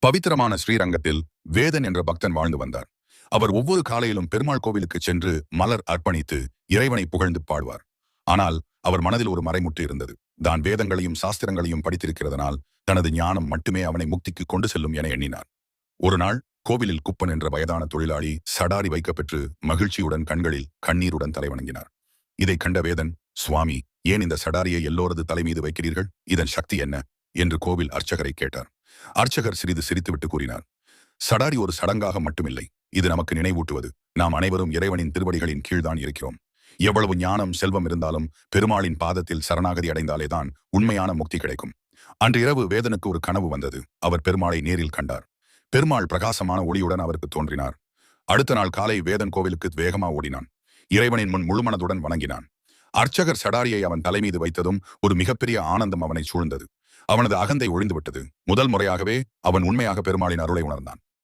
பவித்திரமான ஸ்ரீரங்கத்தில் வேதன் என்ற பக்தன் வாழ்ந்து வந்தார். அவர் ஒவ்வொரு காலையிலும் பெருமாள் கோவிலுக்கு சென்று மலர் அர்ப்பணித்து இறைவனை புகழ்ந்து பாடுவார். ஆனால் அவர் மனதில் ஒரு மறைமுற்று இருந்தது. தான் வேதங்களையும் சாஸ்திரங்களையும் படித்திருக்கிறதனால் தனது ஞானம் மட்டுமே அவனை முக்திக்கு கொண்டு செல்லும் என எண்ணினார். ஒரு நாள் கோவிலில் குப்பன் என்ற வயதான தொழிலாளி சடாரி வைக்கப்பெற்று மகிழ்ச்சியுடன் கண்களில் கண்ணீருடன் தலைவணங்கினார். இதைக் கண்ட வேதன், சுவாமி, ஏன் இந்த சடாரியை எல்லோரது தலை மீது வைக்கிறீர்கள்? இதன் சக்தி என்ன என்று கோவில் அர்ச்சகரை கேட்டார். அர்ச்சகர் சிறிது சிரித்துவிட்டு கூறினார், சடாரி ஒரு சடங்காக மட்டுமில்லை, இது நமக்கு நினைவூட்டுவது நாம் அனைவரும் இறைவனின் திருவடிகளின் கீழ்தான் இருக்கிறோம். எவ்வளவு ஞானம் செல்வம் இருந்தாலும் பெருமாளின் பாதத்தில் சரணாகதி அடைந்தாலேதான் உண்மையான முக்தி கிடைக்கும். அன்று இரவு வேதனுக்கு ஒரு கனவு வந்தது. அவர் பெருமாளை நேரில் கண்டார். பெருமாள் பிரகாசமான ஒளியுடன் அவருக்கு தோன்றினார். அடுத்த நாள் காலை வேதன் கோவிலுக்கு வேகமா ஓடினான். இறைவனின் முன் முழுமனதுடன் வணங்கினான். அர்ச்சகர் சடாரியை அவன் தலைமீது வைத்ததும் ஒரு மிகப்பெரிய ஆனந்தம் அவனை சூழ்ந்தது. அவனது அகந்தை ஒழிந்துவிட்டது. முதல் முறையாகவே அவன் உண்மையாக பெருமாளின் அருளை உணர்ந்தான்.